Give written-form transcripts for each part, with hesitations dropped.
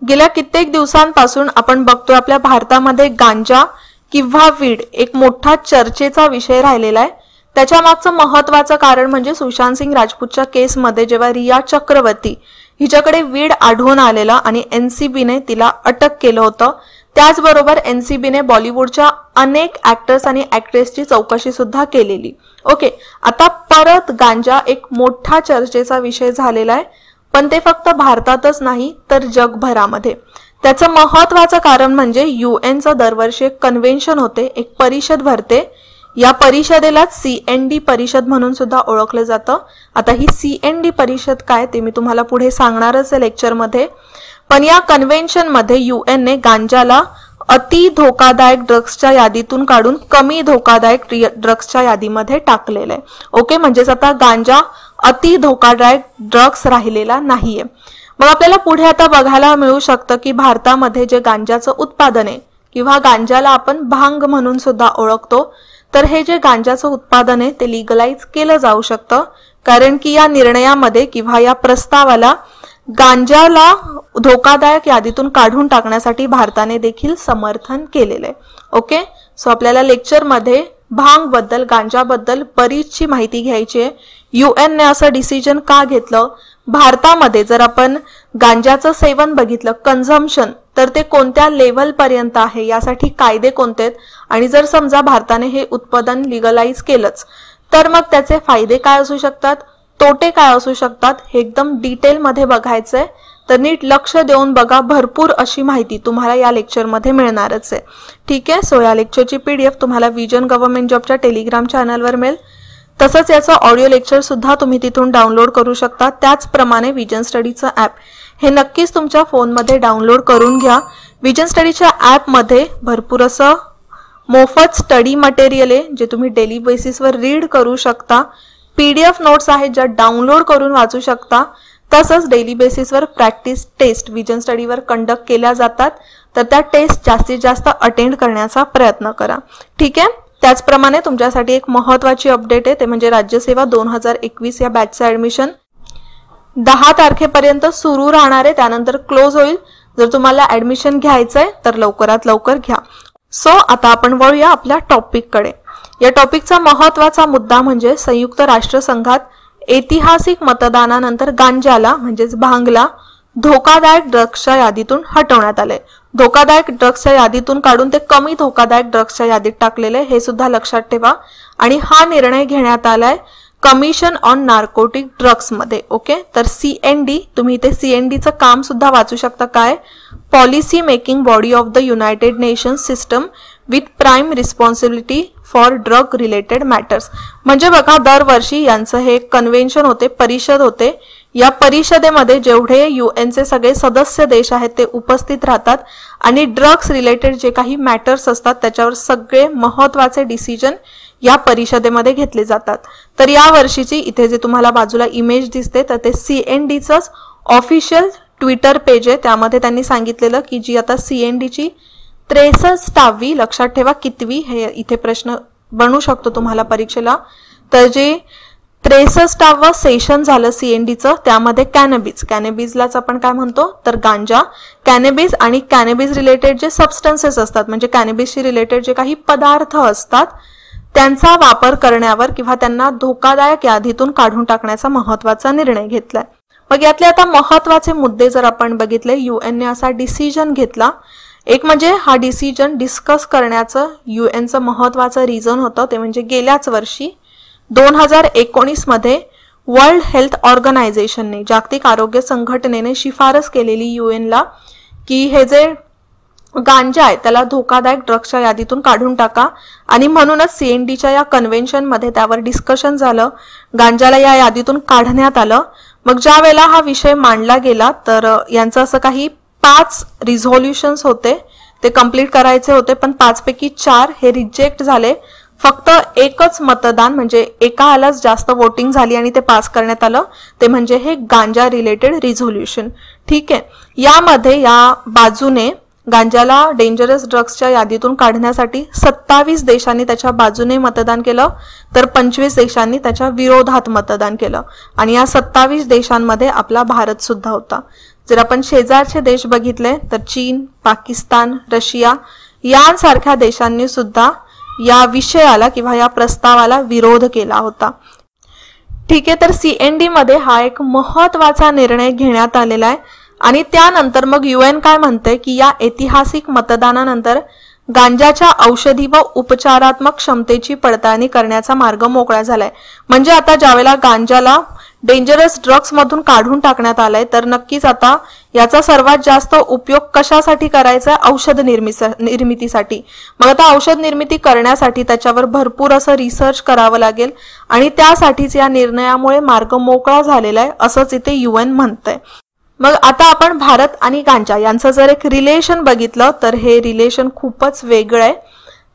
गेल्या कित्येक दिवसांपासून आपण बघतोय आपल्या भारतामध्ये गांजा किंवा वीड एक मोठा चर्चेचा विषय राहिलेला आहे। त्याच्या मागचं महत्त्वाचं कारण म्हणजे सुशांत सिंग राजपूतच्या केसमध्ये जेव्हा रिया चक्रवर्ती हिच्याकडे वीड आढळून आलेला आणि एनसीबीने तिला अटक केलं होतं। त्याचबरोबर एनसीबीने बॉलिवूडच्या अनेक ऍक्टर्स आणि ऍक्ट्रेसची चौकशी सुद्धा केलेली। ओके, आता परत गांजा एक मोठा चर्चेचा विषय झालेला आहे, पण ते फक्त भारतातच नाही तर जगभरामध्ये। त्याचं महत्त्वाचं कारण म्हणजे यूएनचं दरवर्षी एक कन्व्हेन्शन होते, एक परिषद भरते। या परिषदेला CND परिषद म्हणून सुद्धा ओळखलं जातं। आता ही CND परिषद काय ते मी तुम्हाला पुढे सांगणारच आहे लेक्चरमध्ये। पण या कन्व्हेन्शन मध्ये यूएनने गांजाला अति धोकादायक ड्रग्सच्या यादीतून काढून कमी धोकादायक ड्रग्सच्या यादीमध्ये टाकलेलं आहे। ओके, म्हणजेच आता गांजा अति धोकादायक ड्रग्स राहिलेला नाहीये। मग आपल्याला पुढे आता बघायला मिळू शकतं की भारतामध्ये जे गांजाचं उत्पादन आहे किंवा गांजाला आपण भांग म्हणून सुद्धा ओळखतो, तर हे जे गांजाचं उत्पादन आहे ते लीगलाइज केलं जाऊ शकतं, कारण की या निर्णयामध्ये किंवा या प्रस्तावाला गांजाला धोकादायक यादीतून काढून टाकण्यासाठी भारताने देखील समर्थन केलेलं आहे। ओके, सो आपल्याला लेक्चरमध्ये भांग बद्दल गांजाबद्दल बरीचशी माहिती घ्यायची आहे। यूएनने असं डिसिजन का घेतलं, भारतामध्ये जर आपण गांजाचं सेवन बघितलं कन्झम्पशन, तर ते कोणत्या लेव्हल पर्यंत आहे, यासाठी कायदे कोणते आहेत, आणि जर समजा भारताने हे उत्पादन लीगलाइज केलंच तर मग त्याचे फायदे काय असू शकतात, तोटे काय असू शकतात, हे एकदम डिटेलमध्ये बघायचंय। तर नीट लक्ष देऊन बघा, भरपूर अशी माहिती तुम्हाला या लेक्चरमध्ये मिळणारच आहे। ठीक आहे, सो या लेक्चरची PDF तुम्हाला विजन गव्हर्नमेंट जॉबच्या टेलिग्राम चॅनलवर मिळेल। तसंच याचं ऑडिओ लेक्चर सुद्धा तुम्ही तिथून डाउनलोड करू शकता। त्याचप्रमाणे विजन स्टडीचं ॲप हे नक्कीच तुमच्या फोनमध्ये डाउनलोड करून घ्या। विजन स्टडीच्या ॲपमध्ये भरपूर असं मोफत स्टडी मटेरियल आहे जे तुम्ही डेली बेसिसवर रीड करू शकता। PDF नोट्स आहेत ज्या डाउनलोड करून वाचू शकता। तसंच डेली बेसिसवर प्रॅक्टिस टेस्ट विजन स्टडीवर कंडक्ट केल्या जातात, तर त्या टेस्ट जास्तीत जास्त अटेंड करण्याचा प्रयत्न करा। ठीक आहे, त्याचप्रमाणे तुमच्यासाठी एक महत्त्वाची अपडेट आहे, ते म्हणजे राज्यसेवा 2021 या बॅचचं ॲडमिशन 10 तारखेपर्यंत सुरू राहणार आहे, त्यानंतर क्लोज होईल। जर तुम्हाला ॲडमिशन घ्यायचंय तर लवकरात लवकर घ्या। सो आता आपण वळूया आपल्या टॉपिककडे। या टॉपिकचा महत्त्वाचा मुद्दा म्हणजे संयुक्त राष्ट्रसंघात ऐतिहासिक मतदानानंतर गांजाला म्हणजेच भांगला धोकादायक ड्रग्सच्या यादीतून हटवण्यात आले। धोकादायक ड्रग्सच्या यादीतून काढून ते कमी धोकादायक ड्रग्सच्या यादीत टाकलेले, हे सुद्धा लक्षात ठेवा। आणि हा निर्णय घेण्यात आलाय कमिशन ऑन नार्कोटिक ड्रग्स मध्ये। ओके, तर CND, तुम्ही इथे CNDचं काम सुद्धा वाचू शकता, काय policy making body of the United nations system with prime responsibility for drug related matters. म्हणजे बघा, दरवर्षी यांचं हे कन्व्हेन्शन होते, परिषद होते। या परिषदेमध्ये जेवढे यूएनचे सगळे सदस्य देश आहेत ते उपस्थित राहतात आणि ड्रग्स रिलेटेड जे काही मॅटर्स असतात त्याच्यावर सगळे महत्त्वाचे डिसिजन या परिषदेमध्ये घेतले जातात। तर या वर्षीची इथे जे तुम्हाला बाजूला इमेज दिसते तर ते CNDचंच ऑफिशियल ट्विटर पेज आहे। त्यामध्ये त्यांनी सांगितलेलं की जी आता CNDची 63वी, लक्षात ठेवा कितवी, हे इथे प्रश्न बनू शकतो तुम्हाला परीक्षेला, तर जे 63वा सेशन झालं CNDचं, त्यामध्ये कॅनॅबिसलाच आपण काय म्हणतो तर गांजा, कॅनॅबिस आणि कॅनॅबिस रिलेटेड जे सबस्टन्सेस असतात, म्हणजे कॅनॅबिसशी रिलेटेड जे काही पदार्थ असतात त्यांचा वापर करण्यावर किंवा त्यांना धोकादायक यादीतून काढून टाकण्याचा महत्त्वाचा निर्णय घेतलाय। मग यातले आता महत्त्वाचे मुद्दे जर आपण बघितले, यूएनने असा डिसिजन घेतला। एक म्हणजे हा डिसिजन डिस्कस करण्याचं यूएनचं महत्त्वाचं रिझन होतं, ते म्हणजे गेल्याच वर्षी 2019 मध्ये वर्ल्ड हेल्थ ऑर्गनायझेशनने, जागतिक आरोग्य संघटनेने शिफारस केलेली यूएनला की हे जे गांजा आहे त्याला धोकादायक ड्रग्सच्या यादीतून काढून टाका, आणि म्हणूनच CNDच्या या कन्व्हेन्शन मध्ये त्यावर डिस्कशन झालं, गांजाला या यादीतून काढण्यात आलं। मग ज्या वेळेला हा विषय मांडला गेला तर यांचं असं काही 5 रिझोल्युशन्स होते, ते कंप्लीट करायचे होते, पण 5 पैकी 4 हे रिजेक्ट झाले। फक्त एकच मतदान म्हणजे एकालाच जास्त वोटिंग झाली आणि ते पास करण्यात आलं, ते म्हणजे हे गांजा रिलेटेड रिझोल्युशन। ठीक आहे, यामध्ये या बाजूने गांजाला डेंजरस ड्रग्सच्या यादीतून काढण्यासाठी 27 देशांनी त्याच्या बाजूने मतदान केलं, तर 25 देशांनी त्याच्या विरोधात मतदान केलं, आणि या 27 देशांमध्ये आपला भारत सुद्धा होता। जर आपण शेजारचे देश बघितले तर चीन, पाकिस्तान, रशिया यांसारख्या देशांनी सुद्धा या विषयाला किंवा या प्रस्तावाला विरोध केला होता. ठीक आहे, तर CND मध्ये हा एक महत्त्वाचा निर्णय घेण्यात आलेला आहे. आणि त्यानंतर मग UN काय म्हणते की या ऐतिहासिक मतदानानंतर गांजाच्या औषधी व उपचारात्मक क्षमतेची पडताळणी करण्याचा मार्ग मोकळा झालाय. म्हणजे आता ज्यावेळेला गांजाला डेंजरस ड्रग्स मधून काढून टाकण्यात आलाय तर नक्कीच आता याचा सर्वात जास्त उपयोग कशासाठी करायचा? औषध निर्मितीसाठी. मग आता औषध निर्मिती करण्यासाठी त्याच्यावर भरपूर असं रिसर्च करावं लागेल आणि त्यासाठीच या निर्णयामुळे मार्ग मोकळा झालेला आहे असंच इथे UN म्हणतंय. मग आता आपण भारत आणि गांजा यांचं जर एक रिलेशन बघितलं तर हे रिलेशन खूपच वेगळं आहे.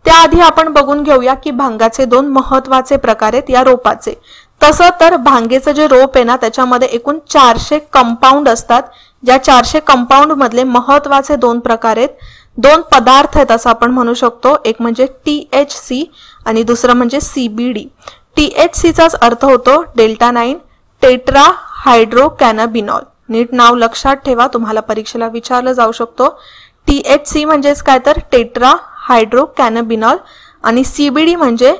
त्याआधी आपण बघून घेऊया की भांगाचे 2 महत्त्वाचे प्रकार आहेत या रोपाचे. तसं तर भांगेचं जे रोप आहे ना त्याच्यामध्ये एकूण 400 कंपाऊंड असतात. या 400 कंपाऊंड मधले महत्त्वाचे 2 प्रकार आहेत, 2 पदार्थ आहेत असं आपण म्हणू शकतो. एक म्हणजे THC आणि दुसरं म्हणजे CBD. THCचाच अर्थ होतो डेल्टा 9 टेट्रा हायड्रोकॅनाबिनॉल. नीट नाव लक्षात ठेवा, तुम्हाला परीक्षेला विचारलं जाऊ शकतो. THC म्हणजेच काय तर टेट्रा हायड्रोकॅनाबिनॉल आणि CBD म्हणजे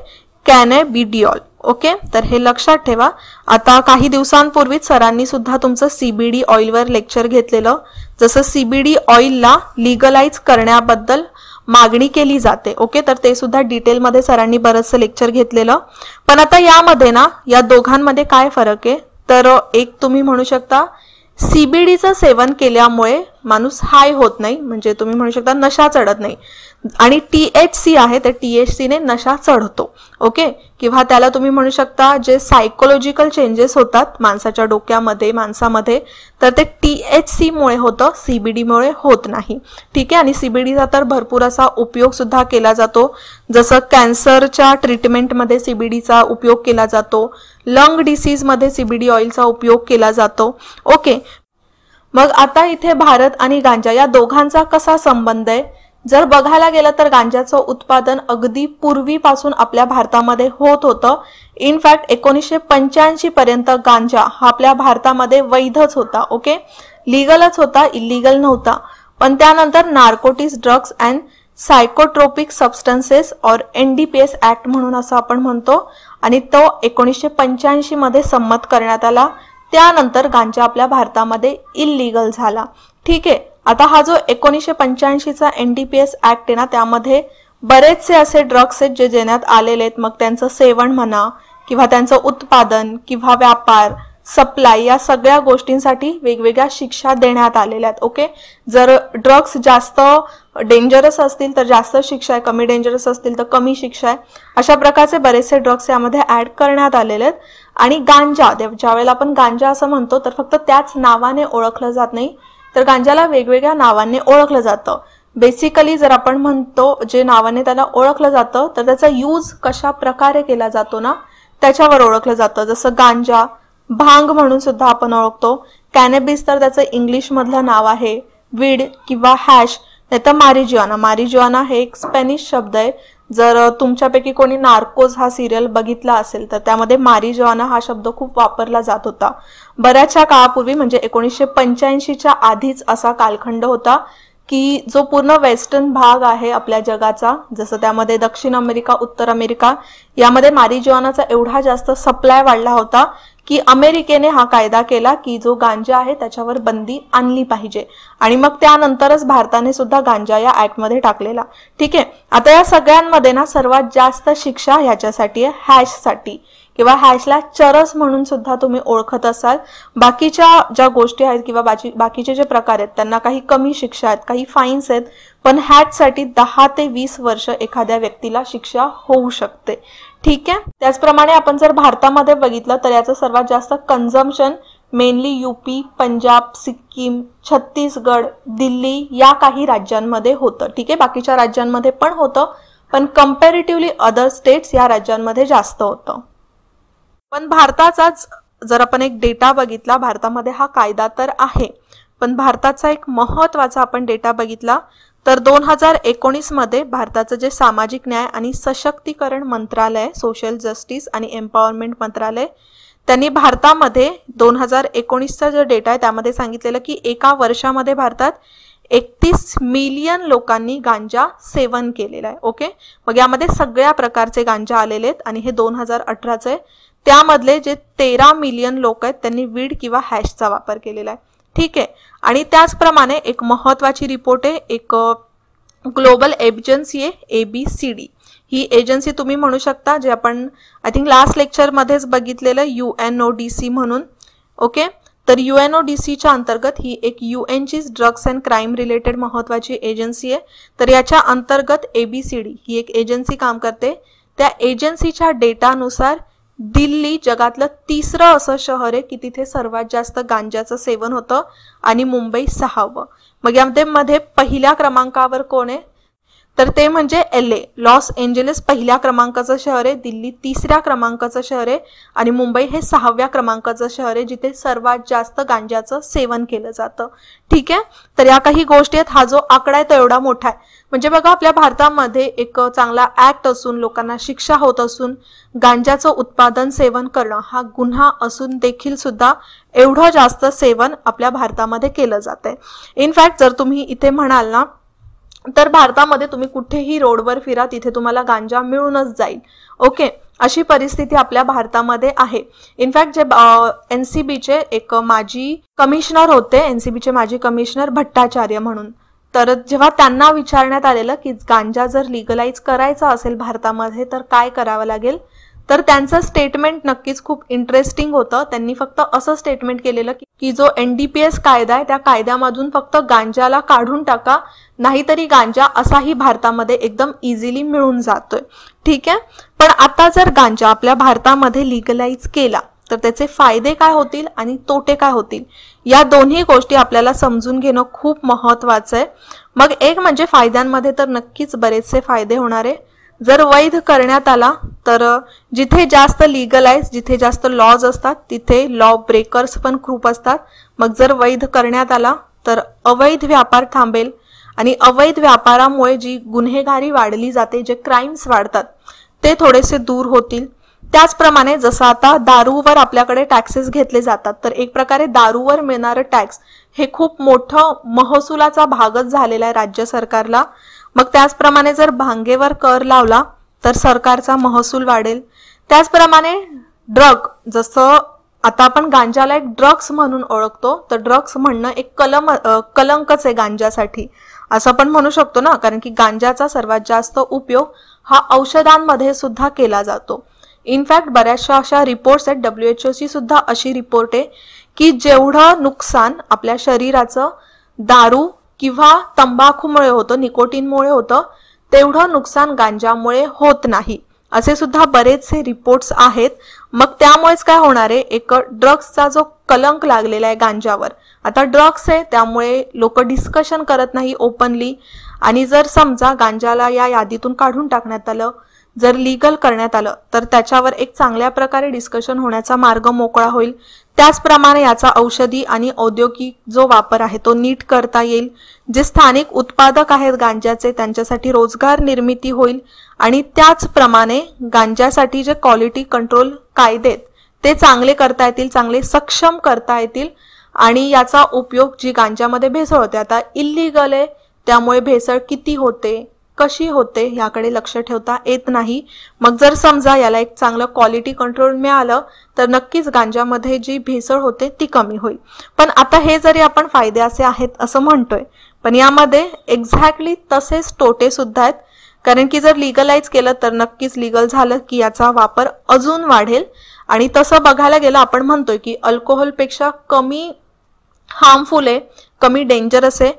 कॅनॅबिडिऑल. ओके, तर हे लक्षात ठेवा. आता काही दिवसांपूर्वीच सरांनी सुद्धा तुमचं CBD ऑइलवर लेक्चर घेतलेलं. जसं CBD ऑइलला लिगलाइज करण्याबद्दल मागणी केली जाते. ओके, तर ते सुद्धा डिटेलमध्ये सरांनी बरंचसं लेक्चर घेतलेलं. पण आता यामध्ये ना या दोघांमध्ये काय फरक आहे तर एक तुम्ही म्हणू शकता CBDचं सेवन केल्यामुळे माणूस हाय होत नाही, म्हणजे तुम्ही म्हणू शकता नशा चढत नाही. आणि THC आहे तर THCने नशा चढतो. ओके, किंवा त्याला तुम्ही म्हणू शकता जे सायकोलॉजिकल चेंजेस होतात माणसाच्या डोक्यामध्ये माणसामध्ये तर ते THC मुळे होतं, CBD मुळे होत नाही. ठीक आहे, आणि CBDचा तर भरपूर असा उपयोग सुद्धा केला जातो. जसं कॅन्सरच्या ट्रीटमेंटमध्ये CBDचा उपयोग केला जातो, लंग डिसीजमध्ये CBD ऑइलचा उपयोग केला जातो. ओके, मग आता इथे भारत आणि गांजा या दोघांचा कसा संबंध आहे? जर बघायला गेलं तर गांजाचं उत्पादन अगदी पूर्वीपासून आपल्या भारतामध्ये होत होतं. इनफॅक्ट 1985 पर्यंत गांजा हा आपल्या भारतामध्ये वैधच होता. ओके, लिगलच होता, इलिगल नव्हता. पण त्यानंतर नार्कोटिक्स ड्रग्स अँड सायकोट्रोपिक सबस्टन्सेस और NDPS ऍक्ट म्हणून असं आपण म्हणतो आणि तो 1985 मध्ये संमत करण्यात आला. त्यानंतर गांजा आपल्या भारतामध्ये इल्लीगल झाला. ठीक आहे, आता हा जो 1985चा NDPS ऍक्ट आहे ना त्यामध्ये बरेचसे असे ड्रग्स आहेत जे देण्यात आलेले आहेत. मग त्यांचं सेवन म्हणा किंवा त्यांचं उत्पादन किंवा व्यापार सप्लाय या सगळ्या गोष्टींसाठी वेगवेगळ्या शिक्षा देण्यात आलेल्या आहेत. ओके, जर ड्रग्स जास्त डेंजरस असतील तर जास्त शिक्षा आहे, कमी डेंजरस असतील तर कमी शिक्षा आहे. अशा प्रकारचे बरेचसे ड्रग्स यामध्ये ऍड करण्यात आलेले आहेत. आणि गांजा, ज्यावेळेला आपण गांजा असं म्हणतो तर फक्त त्याच नावाने ओळखलं जात नाही, तर गांजाला वेगवेगळ्या नावांनी ओळखलं जातं. बेसिकली जर आपण म्हणतो जे नावाने त्याला ओळखलं जातं तर त्याचा यूज कशा प्रकारे केला जातो ना त्याच्यावर ओळखलं जातं. जसं गांजा भांग म्हणून सुद्धा आपण ओळखतो. कॅनॅबिस तर त्याचं इंग्लिश मधलं नाव आहे, वीड किंवा हॅश नाही तर मारिज्युआना. मारिज्युआना हे एक स्पॅनिश शब्द आहे. जर तुमच्यापैकी कोणी नार्कोज हा सिरियल बघितला असेल तर त्यामध्ये मारिज्युआना हा शब्द खूप वापरला जात होता. बऱ्याचशा काळापूर्वी म्हणजे 1985च्या आधीच असा कालखंड होता की जो पूर्ण वेस्टर्न भाग आहे आपल्या जगाचा, जसं त्यामध्ये दक्षिण अमेरिका, उत्तर अमेरिका यामध्ये मारिज्युआनाचा एवढा जास्त सप्लाय वाढला होता की अमेरिकेने हा कायदा केला की जो गांजा आहे त्याच्यावर बंदी आणली पाहिजे. आणि मग त्यानंतरच भारताने सुद्धा गांजा या ऍक्टमध्ये टाकलेला. ठीक आहे, आता या सगळ्यांमध्ये ना सर्वात जास्त शिक्षा ह्याच्यासाठी आहे हॅशसाठी किंवा हॅशला चरस म्हणून सुद्धा तुम्ही ओळखत असाल. बाकीच्या ज्या गोष्टी आहेत किंवा बाकीचे जे प्रकार आहेत त्यांना काही कमी शिक्षा आहेत, काही फाईन्स आहेत, पण हॅशसाठी 10 ते 20 वर्ष एखाद्या व्यक्तीला शिक्षा होऊ शकते. ठीक आहे, त्याचप्रमाणे आपण जर भारतामध्ये बघितलं तर याचं सर्वात जास्त consumption mainly UP, Punjab, Sikkim, Chhattisgarh, Delhi या काही राज्यांमध्ये होतं. ठीक आहे, बाकीच्या राज्यांमध्ये पण होतं पण कंपॅरेटिव्हली अदर स्टेट्स या राज्यांमध्ये जास्त होतं. पण भारताचाच जर आपण एक डेटा बघितला, भारतामध्ये हा कायदा तर आहे पण भारताचा एक महत्त्वाचा आपण डेटा बघितला तर 2019 मध्ये भारताचं जे सामाजिक न्याय आणि सशक्तीकरण मंत्रालय, सोशल जस्टिस आणि एम्पॉवरमेंट मंत्रालय, त्यांनी भारतामध्ये 2019चा जो डेटा आहे त्यामध्ये सांगितलेलं की एका वर्षामध्ये भारतात 31 मिलियन लोकांनी गांजा सेवन केलेला आहे. ओके, मग यामध्ये सगळ्या प्रकारचे गांजा आलेले आहेत आणि हे 2018चे आहे. त्यामधले जे 13 मिलियन लोक आहेत त्यांनी वीड किंवा हॅशचा वापर केलेला आहे. ठीक आहे, आणि त्याचप्रमाणे एक महत्त्वाची रिपोर्ट आहे, एक ग्लोबल एजन्सी आहे ABCD. ही एजन्सी तुम्ही म्हणू शकता जे आपण आय थिंक लास्ट लेक्चरमध्येच बघितलेलं UNODC म्हणून. ओके, तर UNODCच्या अंतर्गत ही एक UNची ड्रग्स अँड क्राईम रिलेटेड महत्त्वाची एजन्सी आहे. तर याच्या अंतर्गत ABCD ही एक एजन्सी काम करते. त्या एजन्सीच्या डेटानुसार दिल्ली जगातलं 3रं असं शहर आहे की तिथे सर्वात जास्त गांजाचं सेवन होतं आणि मुंबई 6वं. मग यामध्ये पहिल्या क्रमांकावर कोण आहे तर ते म्हणजे LA, लॉस एंजेलिस पहिल्या क्रमांकाचं शहर आहे, दिल्ली 3ऱ्या क्रमांकाचं शहर आहे आणि मुंबई हे 6व्या क्रमांकाचं शहर आहे जिथे सर्वात जास्त गांजाचं सेवन केलं जातं. ठीक आहे, तर या काही गोष्टी आहेत. हा जो आकडा आहे तो एवढा मोठा आहे. म्हणजे बघा, आपल्या भारतामध्ये एक चांगला ऍक्ट असून, लोकांना शिक्षा होत असून, गांजाचं उत्पादन सेवन करणं हा गुन्हा असून देखील सुद्धा एवढं जास्त सेवन आपल्या भारतामध्ये केलं जातंय. इनफॅक्ट जर तुम्ही इथे म्हणाल ना तर भारतामध्ये तुम्ही कुठेही रोडवर फिरा तिथे तुम्हाला गांजा मिळूनच जाईल. ओके, अशी परिस्थिती आपल्या भारतामध्ये आहे. इनफॅक्ट जे NCBचे एक माजी कमिशनर होते, NCBचे माजी कमिशनर भट्टाचार्य म्हणून, तर जेव्हा त्यांना विचारण्यात आलेलं की गांजा जर लीगलाइज करायचा असेल भारतामध्ये तर काय करावं लागेल, तर त्यांचं स्टेटमेंट नक्कीच खूप इंटरेस्टिंग होतं. त्यांनी फक्त असं स्टेटमेंट केलेलं की जो NDPS कायदा आहे त्या कायद्यामधून फक्त गांजाला काढून टाका, नाहीतरी गांजा असाही भारतामध्ये एकदम इझिली मिळून जातोय. ठीक आहे, पण आता जर गांजा आपल्या भारतामध्ये लीगलाइज केला तर त्याचे फायदे काय होतील आणि तोटे काय होतील या दोन्ही गोष्टी आपल्याला समजून घेणं खूप महत्त्वाचं आहे. मग एक म्हणजे फायद्यांमध्ये तर नक्कीच बरेचसे फायदे होणार आहे. जर वैध करण्यात आला तर जिथे जास्त लीगलाइज, जिथे जास्त लॉज असतात तिथे लॉ ब्रेकर्स पण खूप असतात. मग जर वैध करण्यात आला तर अवैध व्यापार थांबेल आणि अवैध व्यापारामुळे जी गुन्हेगारी वाढली जाते, जे क्राईम्स वाढतात ते थोडेसे दूर होतील. त्याचप्रमाणे जसं आता दारूवर आपल्याकडे टॅक्सेस घेतले जातात, तर एक प्रकारे दारूवर मिळणारं टॅक्स हे खूप मोठं महसुलाचा भागच झालेला आहे राज्य सरकारला. मग त्याचप्रमाणे जर भांगेवर कर लावला तर सरकारचा महसूल वाढेल. त्याचप्रमाणे ड्रग, जसं आता आपण गांजाला एक ड्रग्स म्हणून ओळखतो, तर ड्रग्स म्हणणं एक कलंकच आहे गांजासाठी असं आपण म्हणू शकतो ना, कारण की गांजाचा सर्वात जास्त उपयोग हा औषधांमध्ये सुद्धा केला जातो. इनफॅक्ट बऱ्याचशा अशा रिपोर्ट्स आहेत, WHO सुद्धा अशी रिपोर्ट आहे की जेवढं नुकसान आपल्या शरीराचं दारू किंवा तंबाखूमुळे होतं, निकोटीनमुळे होतं, तेवढं नुकसान गांजामुळे होत नाही, असे सुद्धा बरेचसे रिपोर्ट्स आहेत. मग त्यामुळेच काय होणार आहे, एक ड्रग्सचा जो कलंक लागलेला आहे गांजावर, आता ड्रग्स आहे त्यामुळे लोक डिस्कशन करत नाही ओपनली, आणि जर समजा गांजाला या यादीतून काढून टाकण्यात आलं, जर लीगल करण्यात आलं तर त्याच्यावर एक चांगल्या प्रकारे डिस्कशन होण्याचा मार्ग मोकळा होईल. त्याचप्रमाणे याचा औषधी आणि औद्योगिक जो वापर आहे तो नीट करता येईल. जे स्थानिक उत्पादक आहेत गांजाचे त्यांच्यासाठी रोजगार निर्मिती होईल आणि त्याचप्रमाणे गांजासाठी जे क्वालिटी कंट्रोल कायदे ते चांगले करता येतील, चांगले सक्षम करता येतील. आणि याचा उपयोग जी गांजामध्ये भेसळ होते, आता इल्लीगल आहे त्यामुळे भेसळ किती होते, कशी होते याकडे लक्ष ठेवता येत नाही. मग जर समजा याला एक चांगलं क्वालिटी कंट्रोल मिळालं तर नक्कीच गांजामध्ये जी भेसळ होते ती कमी होईल. पण आता हे जरी आपण फायदे असे आहेत असं म्हणतोय, पण यामध्ये एक्झॅक्टली तसेच तोटे सुद्धा आहेत. कारण की जर लीगलाइज केलं तर नक्कीच लीगल झालं की याचा वापर अजून वाढेल. आणि तसं बघायला गेलं आपण म्हणतोय की अल्कोहोलपेक्षा कमी हार्मफुल आहे, कमी डेंजरस आहे,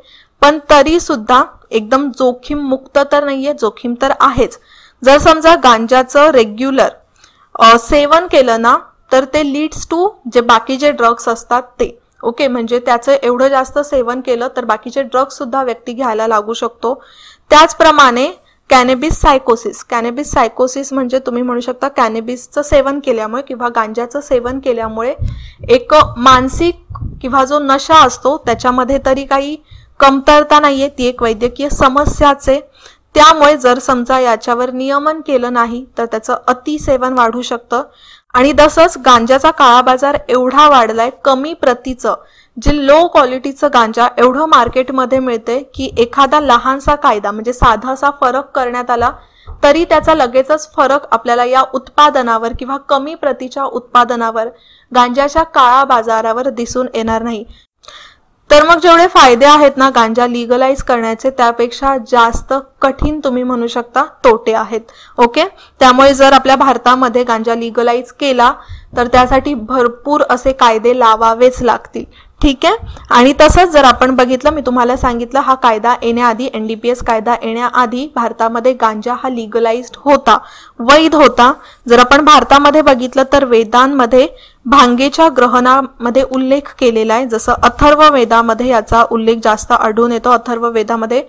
पण तरी सुद्धा एकदम जोखीम मुक्त तर नाहीये, जोखीम तर आहेच. जर समजा गांजाचं रेग्युलर सेवन केलं ना तर ते लीड्स टू जे बाकीचे ड्रग्स असतात ते. ओके, म्हणजे त्याचं एवढं जास्त सेवन केलं तर बाकीचे ड्रग्स सुद्धा व्यक्ती घ्यायला लागू शकतो. त्याचप्रमाणे कॅनॅबिस सायकोसिस म्हणजे तुम्ही म्हणू शकता कॅनॅबिसचं सेवन केल्यामुळे किंवा गांजाचं सेवन केल्यामुळे एक मानसिक किंवा जो नशा असतो त्याच्यामध्ये तरी काही कमतरता नाहीये, ती एक वैद्यकीय समस्याच आहे. त्यामुळे जर समजा याच्यावर नियमन केलं नाही तर त्याचं अतिसेवन वाढू शकतं आणि तसंच गांजाचा काळा बाजार एवढा वाढलाय, कमी प्रतीचं जे लो क्वालिटीचं गांजा एवढं मार्केटमध्ये मिळते की एखादा लहानसा कायदा म्हणजे साधासा फरक करण्यात आला तरी त्याचा लगेचच फरक आपल्याला या उत्पादनावर किंवा कमी प्रतीच्या उत्पादनावर, गांजाच्या काळा बाजारावर दिसून येणार नाही. तर मग जेवढे फायदे आहेत ना गांजा लीगलाइज करण्याचे, त्यापेक्षा जास्त कठीण तुम्ही म्हणू शकता तोटे आहेत. ओके, त्यामुळे जर आपल्या भारतामध्ये गांजा लीगलाइज केला तर त्यासाठी भरपूर असे कायदे लावावेच लागतील. ठीक आहे. आणि तसंच जर आपण बघितलं, मी तुम्हाला सांगितलं हा कायदा येण्याआधी, NDPS कायदा येण्याआधी भारतामध्ये गांजा हा लीगलाइज्ड होता, वैध होता. जर आपण भारतामध्ये बघितलं तर वेदांमध्ये भांगेच्या ग्रहणामध्ये उल्लेख केलेला आहे. जसं अथर्व वेदामध्ये याचा उल्लेख जास्त आढळून येतो. अथर्व वेदामध्ये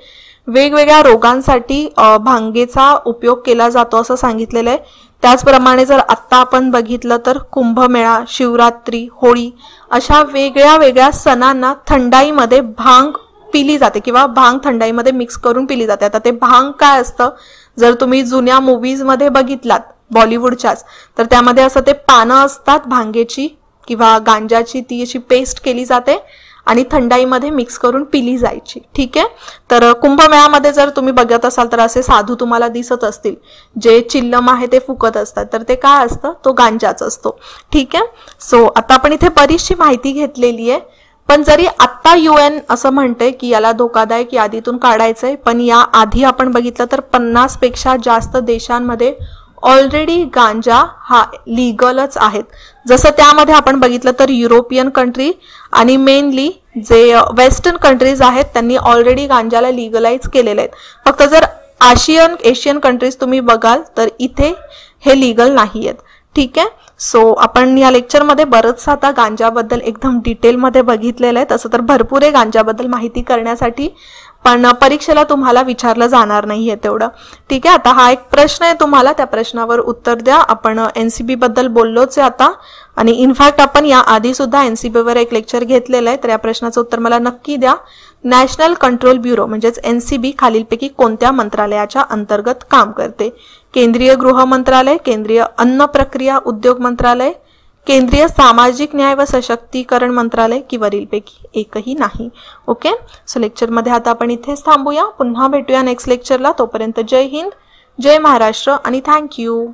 वेगवेगळ्या रोगांसाठी भांगेचा उपयोग केला जातो असं सांगितलेलं आहे. त्याचप्रमाणे जर आत्ता आपण बघितलं तर कुंभमेळा, शिवरात्री, होळी अशा वेगळ्या वेगळ्या सणांना थंडाईमध्ये भांग पिली जाते किंवा भांग थंडाईमध्ये मिक्स करून पिली जाते. आता ते भांग काय असतं, जर तुम्ही जुन्या मूवीजमध्ये बघितलात बॉलिवूडच्याच, तर त्यामध्ये असं ते पानं असतात भांगेची किंवा गांजाची, ती अशी पेस्ट केली जाते आणि थंडाईमध्ये मिक्स करून पिली जायची. ठीक आहे. तर कुंभमेळ्यामध्ये जर तुम्ही बघत असाल तर असे साधू तुम्हाला दिसत असतील, जे चिल्लम आहे ते फुकत असतात, तर ते काय असतं, तो गांजाच असतो. ठीक आहे. सो आता आपण इथे बरीचशी माहिती घेतलेली आहे. पण जरी आत्ता UN असं म्हणते की याला धोकादायक यादीतून काढायचंय, पण या आधी आपण बघितलं तर 50 पेक्षा जास्त देशांमध्ये ऑलरेडी गांजा हा लीगलच आहेत. जसं त्यामध्ये आपण बघितलं तर युरोपियन कंट्री आणि मेनली जे वेस्टर्न कंट्रीज आहेत त्यांनी ऑलरेडी गांजाला लीगलाइज केलेले आहेत. फक्त जर एशियन कंट्रीज तुम्ही बघाल तर इथे हे लीगल नाही आहेत. ठीक आहे. सो आपण या लेक्चरमध्ये बरंचसं आता गांजाबद्दल एकदम डिटेलमध्ये बघितलेलं आहे. तसं तर भरपूर आहे गांजाबद्दल माहिती करण्यासाठी, पण परीक्षेला तुम्हाला विचारलं जाणार नाहीये तेवढं. ठीक आहे. आता हा एक प्रश्न आहे तुम्हाला, त्या प्रश्नावर उत्तर द्या. आपण NCB बद्दल बोललोच आहे आता, आणि इनफॅक्ट आपण या आधी सुद्धा NCB वर एक लेक्चर घेतलेलं आहे. तर या प्रश्नाचं उत्तर मला नक्की द्या. नॅशनल कंट्रोल ब्युरो म्हणजेच NCB खालीलपैकी कोणत्या मंत्रालयाच्या अंतर्गत काम करते? केंद्रीय गृह मंत्रालय, केंद्रीय अन्न प्रक्रिया उद्योग मंत्रालय, केंद्रीय सामाजिक न्याय व सशक्तीकरण मंत्रालय की वरीलपैकी एकही नाही. ओके. सो लेक्चरमध्ये आता आपण इथेच थांबूया. पुन्हा भेटूया नेक्स्ट लेक्चरला. तोपर्यंत जय हिंद, जय महाराष्ट्र आणि थँक्यू.